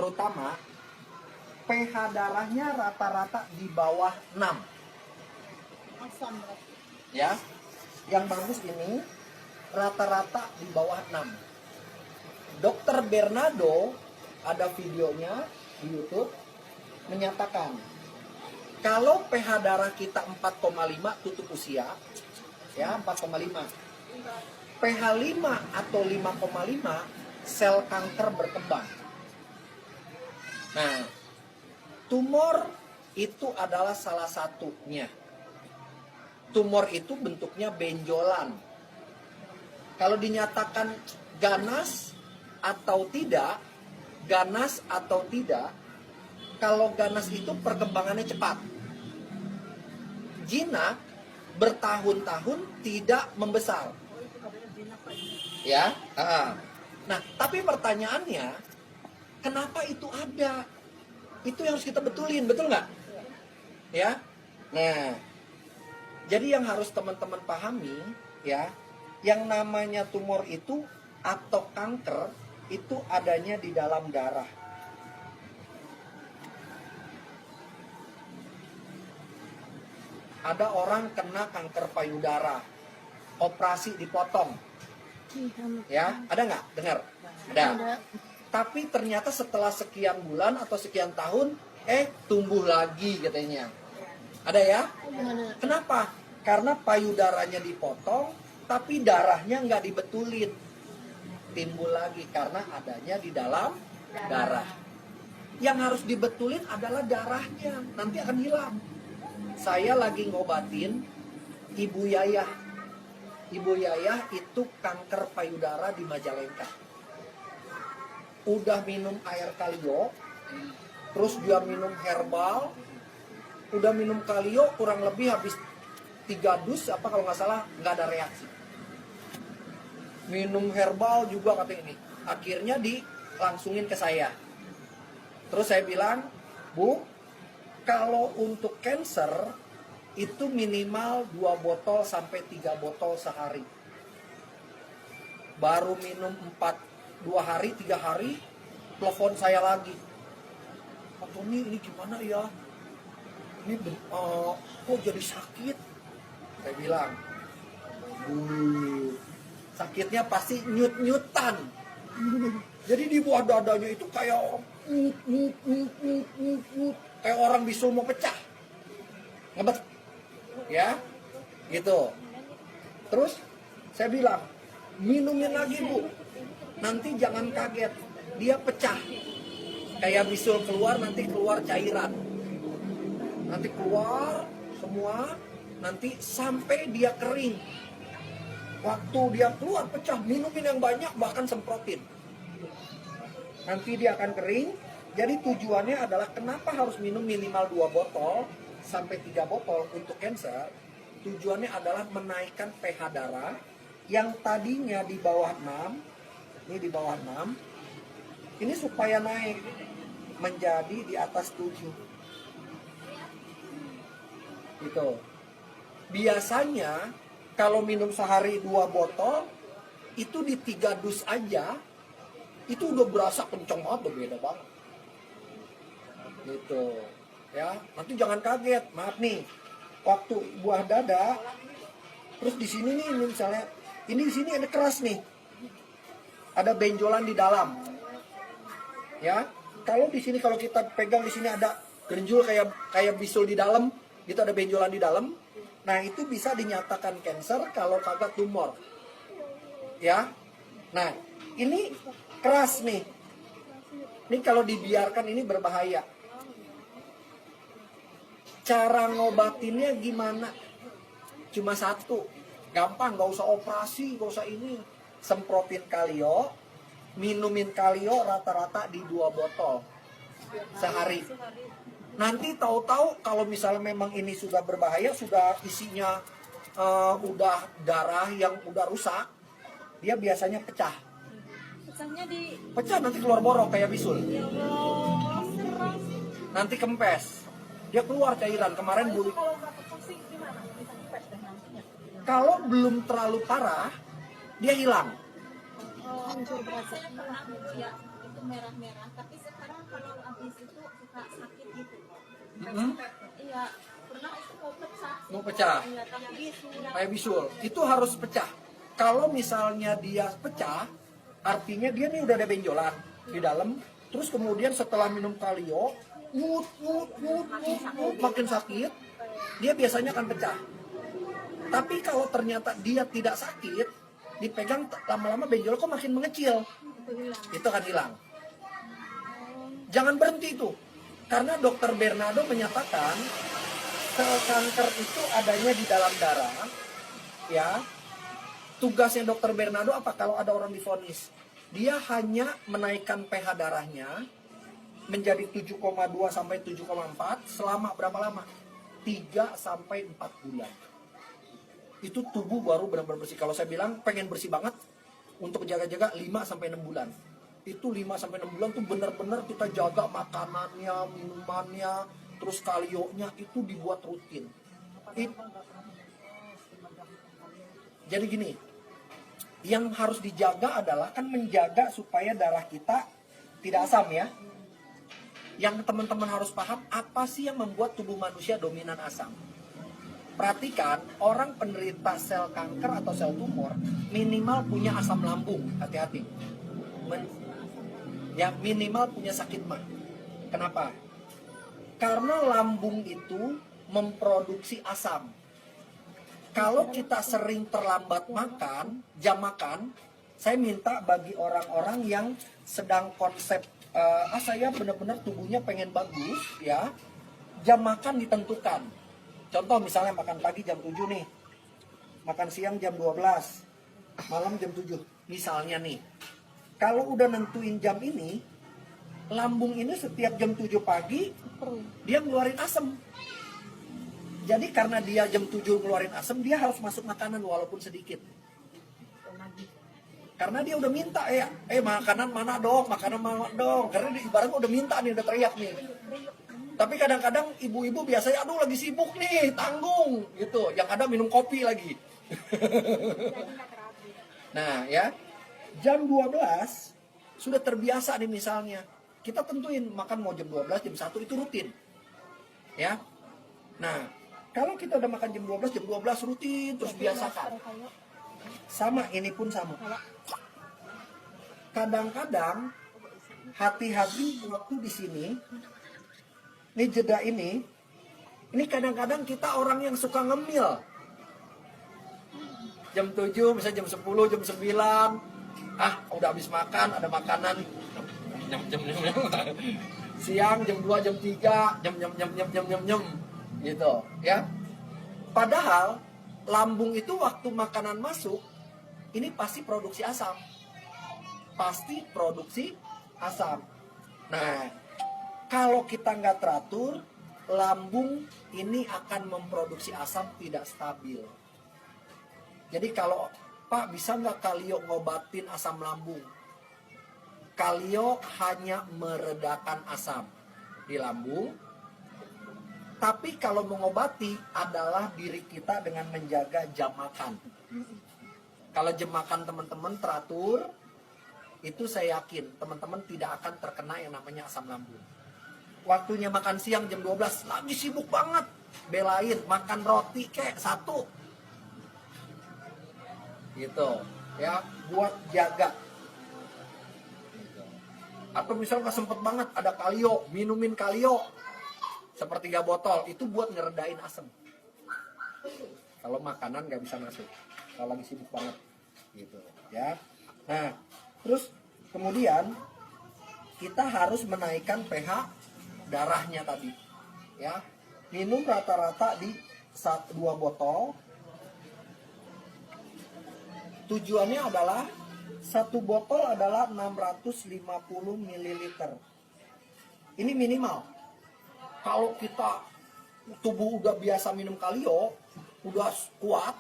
terutama pH darahnya rata-rata di bawah 6. Asam. Ya. Yang bagus ini rata-rata di bawah 6. Dokter Bernardo ada videonya di YouTube menyatakan kalau pH darah kita 4,5 tutup usia, ya 4,5. pH 5 atau 5,5 sel kanker berkembang. Nah, tumor itu adalah salah satunya. Tumor itu bentuknya benjolan. Kalau dinyatakan ganas atau tidak, kalau ganas itu perkembangannya cepat. Jinak bertahun-tahun tidak membesar. Ya, nah tapi pertanyaannya, kenapa itu ada? Itu yang harus kita betulin, betul nggak? Ya, nah, jadi yang harus teman-teman pahami, ya, yang namanya tumor itu atau kanker itu adanya di dalam darah. Ada orang kena kanker payudara, operasi dipotong. Ya, ada nggak? Dengar? Ada. Tapi ternyata setelah sekian bulan atau sekian tahun, tumbuh lagi katanya. Ada ya? Kenapa? Karena payudaranya dipotong, tapi darahnya nggak dibetulin. Timbul lagi karena adanya di dalam darah. Yang harus dibetulin adalah darahnya, nanti akan hilang. Saya lagi ngobatin Ibu Yayah. Ibu Yayah itu kanker payudara di Majalengka. Udah minum air kalio, terus dia minum herbal, udah minum kalio kurang lebih habis 3 dus apa kalau nggak salah, nggak ada reaksi. Minum herbal juga katanya ini. Akhirnya dilangsungin ke saya. Terus saya bilang, Bu, kalau untuk cancer itu minimal 2 botol sampai 3 botol sehari. Baru minum 2 hari, 3 hari, telepon saya lagi. Pak Tony, ini gimana ya? Ini kok jadi sakit? Saya bilang, sakitnya pasti nyut-nyutan. Jadi di bawah dadanya itu kayak kayak orang bisul mau pecah. Ngebet. Ya, gitu. Terus saya bilang, minumin lagi Bu. Nanti jangan kaget, dia pecah. Kayak bisul keluar, nanti keluar cairan. Nanti keluar semua, nanti sampai dia kering. Waktu dia keluar pecah, minumin yang banyak, bahkan semprotin. Nanti dia akan kering. Jadi tujuannya adalah kenapa harus minum minimal 2 botol sampai 3 botol untuk cancer. Tujuannya adalah menaikkan pH darah yang tadinya di bawah 6. Ini di bawah 6. Ini supaya naik menjadi di atas 7. Gitu. Biasanya kalau minum sehari 2 botol, itu di 3 dus aja, itu udah berasa kenceng banget, udah beda banget. Gitu. Ya, nanti jangan kaget, maaf nih. Waktu buah dada, terus di sini nih misalnya, ini di sini ada keras nih. Ada benjolan di dalam. Ya, kalau di sini kalau kita pegang di sini ada gerinjul kayak bisul di dalam, gitu ada benjolan di dalam. Nah, itu bisa dinyatakan cancer kalau kagak tumor. Ya. Nah, ini keras nih. Ini kalau dibiarkan ini berbahaya. Cara ngobatinnya gimana? Cuma satu. Gampang, gak usah operasi, gak usah ini. Semprotin kalio, minumin kalio rata-rata di 2 botol sehari. Nanti tahu-tahu kalau misalnya memang ini sudah berbahaya, sudah isinya udah darah yang udah rusak, dia biasanya pecah. Pecah nanti keluar borok kayak bisul. Ya Allah, serem. Nanti kempes. Dia keluar cairan. Kemarin Bu. Kalau nggak kepasing gimana? Bisa kempes dan nantinya. Kalau belum terlalu parah, dia hilang. Hancur berasa. Saya pernah ya itu merah-merah, tapi sekarang itu suka sakit gitu. Mm-mm. Iya, pernah itu mau pecah. Mau pecah. Iya, tapi bisul. Kayak bisul, itu harus pecah. Kalau misalnya dia pecah, artinya dia nih udah ada benjolan di dalam. Terus kemudian setelah minum kalio, makin sakit, dia biasanya akan pecah. Tapi kalau ternyata dia tidak sakit, dipegang lama-lama benjol kok makin mengecil, itu akan hilang. Jangan berhenti itu, karena dokter Bernardo menyatakan sel kanker itu adanya di dalam darah, ya. Tugasnya dokter Bernardo apa kalau ada orang divonis? Dia hanya menaikkan pH darahnya menjadi 7,2 sampai 7,4 selama berapa lama? 3 sampai 4 bulan. Itu tubuh baru benar-benar bersih. Kalau saya bilang pengen bersih banget, untuk jaga-jaga 5 sampai 6 bulan. Itu 5 sampai 6 bulan tuh benar-benar kita jaga makanannya, minumannya, terus kalionya itu dibuat rutin. Jadi gini, yang harus dijaga adalah kan menjaga supaya darah kita tidak asam ya. Yang teman-teman harus paham, apa sih yang membuat tubuh manusia dominan asam? Perhatikan, orang penderita sel kanker atau sel tumor minimal punya asam lambung, hati-hati. Ya minimal punya sakit mah. Kenapa? Karena lambung itu memproduksi asam. Kalau kita sering terlambat makan, jam makan, saya minta bagi orang-orang yang sedang konsep, saya benar-benar tubuhnya pengen bagus, ya, jam makan ditentukan. Contoh misalnya makan pagi jam 7 nih, makan siang jam 12, malam jam 7. Misalnya nih, kalau udah nentuin jam ini, lambung ini setiap jam 7 pagi, dia ngeluarin asam. Jadi karena dia jam 7 ngeluarin asam, dia harus masuk makanan walaupun sedikit. Karena dia udah minta, makanan mana dong, makanan mana dong. Karena dia ibaratnya udah minta nih, udah teriak nih. Tapi kadang-kadang ibu-ibu biasanya, aduh lagi sibuk nih, tanggung. Gitu, yang ada minum kopi lagi. Nah ya, jam 12 sudah terbiasa nih misalnya. Kita tentuin makan mau jam 12, jam 1 itu rutin. Ya. Nah, kalau kita udah makan jam 12 rutin terus biasakan. Sama, ini pun sama. Kadang-kadang hati-hati waktu di sini. Ini jeda ini kadang-kadang kita orang yang suka ngemil. Jam 7, misalnya jam 10, jam 9. Udah habis makan, ada makanan. Jam. Siang jam 2, jam 3, jam. Gitu, ya. Padahal lambung itu waktu makanan masuk, ini pasti produksi asam. Pasti produksi asam. Nah, kalau kita nggak teratur, lambung ini akan memproduksi asam tidak stabil. Jadi kalau, Pak bisa nggak kalio ngobatin asam lambung? Kalio hanya meredakan asam di lambung. Tapi kalau mengobati adalah diri kita dengan menjaga jam makan. Kalau jam makan teman-teman teratur, itu saya yakin teman-teman tidak akan terkena yang namanya asam lambung. Waktunya makan siang jam 12, lagi sibuk banget. Belain, makan roti kayak 1. Gitu, ya, buat jaga. Atau misalnya sempet banget ada kalio, minumin kalio. Sepertiga botol, itu buat ngeredain asam. Kalau makanan nggak bisa masuk, kalau lagi sibuk banget, gitu, ya. Nah, terus kemudian kita harus menaikkan pH darahnya tadi, ya. Minum rata-rata di 2 botol. Tujuannya adalah 1 botol adalah 650 ml. Ini minimal. Kalau kita tubuh udah biasa minum kalio, udah kuat,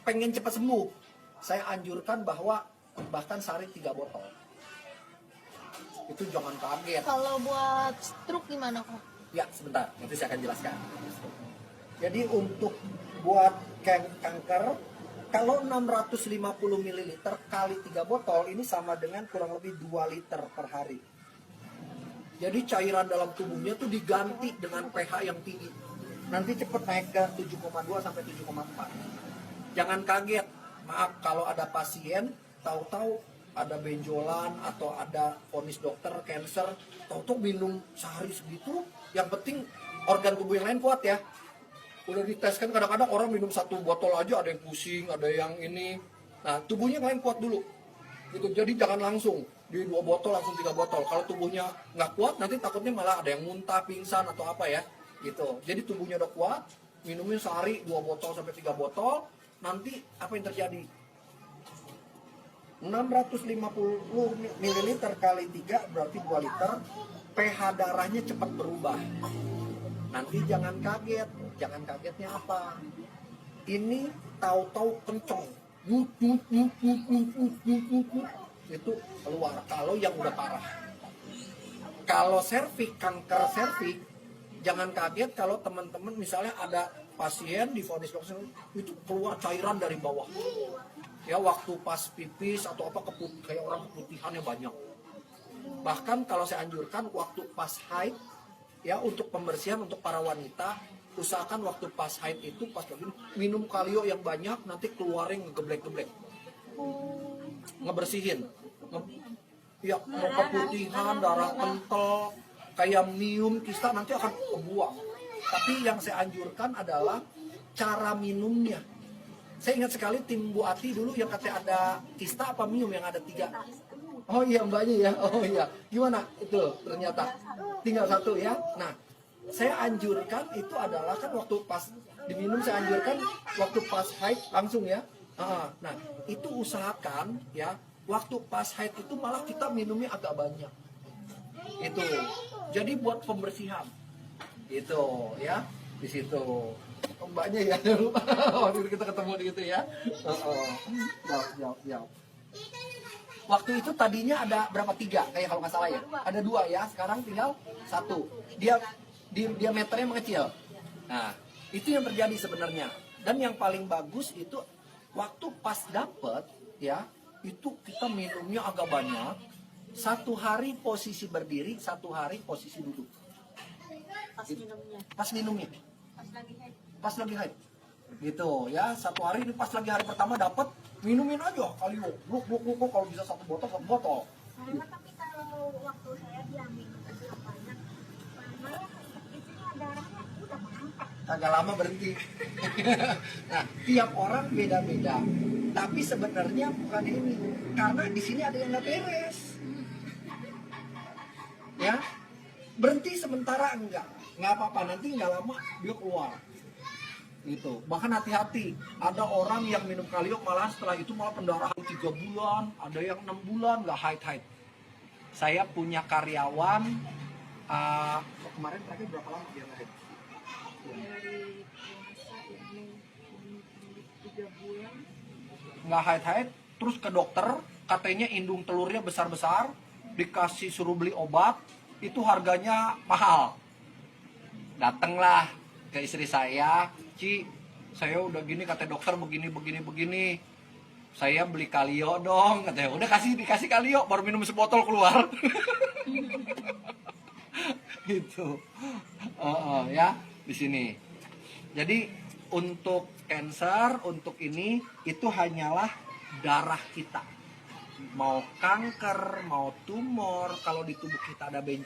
pengen cepat sembuh, saya anjurkan bahwa bahkan sehari 3 botol. Itu jangan kaget. Kalau buat stroke gimana kok? Ya, sebentar, nanti saya akan jelaskan. Jadi untuk buat kanker, kalau 650 ml kali 3 botol, ini sama dengan kurang lebih 2 liter per hari. Jadi cairan dalam tubuhnya tuh diganti dengan pH yang tinggi. Nanti cepet naik ke 7,2 sampai 7,4. Jangan kaget, maaf kalau ada pasien tahu-tahu ada benjolan atau ada vonis dokter cancer, tahu-tahu minum sehari segitu, yang penting organ tubuh yang lain kuat ya. Udah dites kan kadang-kadang orang minum 1 botol aja ada yang pusing, ada yang ini. Nah, tubuhnya yang lain kuat dulu. Gitu. Jadi jangan langsung di 2 botol langsung 3 botol. Kalau tubuhnya nggak kuat nanti takutnya malah ada yang muntah, pingsan atau apa ya. Gitu. Jadi tubuhnya udah kuat, minumnya sehari 2 botol sampai 3 botol, nanti apa yang terjadi? 650 ml kali 3 berarti 2 liter. pH darahnya cepat berubah. Nanti jangan kaget. Jangan kagetnya apa? Ini tahu-tahu kenceng. Itu keluar kalau yang udah parah. Kalau kanker serviks, jangan kaget kalau teman-teman misalnya ada pasien di vonis dokter itu keluar cairan dari bawah. Ya waktu pas pipis atau apa kayak orang keputihannya banyak. Bahkan kalau saya anjurkan waktu pas haid ya untuk pembersihan untuk para wanita, usahakan waktu pas haid itu pas minum kalio yang banyak, nanti keluarin ngegeblek-geblek. Ngebersihin. Ya, mau keputihan, darah kental, kayak mium, kista nanti akan kebuang. Tapi yang saya anjurkan adalah cara minumnya. Saya ingat sekali tim Bu Ati dulu yang katanya ada kista apa mium yang ada 3. Oh iya mbaknya ya, oh iya. Gimana itu ternyata? Tinggal 1 ya. Nah, saya anjurkan itu adalah kan waktu pas diminum saya anjurkan waktu pas haid langsung ya. Nah, itu usahakan ya waktu pas haid itu malah kita minumnya agak banyak. Itu. Jadi buat pembersihan. Itu ya di situ. Mbaknya ya, waktu kita ketemu di itu ya. Jawab. Waktu itu tadinya ada berapa 3 kayak kalau nggak salah ya. Ada 2 ya, sekarang tinggal 1. Dia diameternya mengecil. Nah, itu yang terjadi sebenarnya. Dan yang paling bagus itu waktu pas dapet ya, itu kita minumnya agak banyak. 1 hari posisi berdiri, 1 hari posisi duduk. Pas minumnya. Pas lagi haid. Gitu ya, 1 hari ini pas lagi hari pertama dapat minumin aja kali bluk kalau bisa 1 botol 1 botol. Tapi kalau waktu saya diambil agak banyak, malah isinya darahnya udah mengangkat. Agak lama berhenti. Nah, tiap orang beda-beda. Tapi sebenarnya bukan ini, karena di sini ada yang nggak beres. Ya, berhenti sementara nggak apa-apa, nanti nggak lama dia keluar. Gitu. Bahkan hati-hati, ada orang yang minum kalio malah setelah itu malah pendarahan 3 bulan, ada yang 6 bulan nggak haid. Saya punya karyawan kemarin terakhir berapa lama dia haid? Dari puasa ini 3 bulan. Nggak haid, terus ke dokter, katanya indung telurnya besar-besar, dikasih suruh beli obat, itu harganya mahal. Datanglah ke istri saya, Ci, saya udah gini kata dokter begini. Saya beli kalio dong, katanya. Udah dikasih kalio, baru minum sebotol keluar. Gitu. Ya, di sini. Jadi untuk cancer, untuk ini itu hanyalah darah kita. Mau kanker, mau tumor, kalau di tubuh kita ada benjolan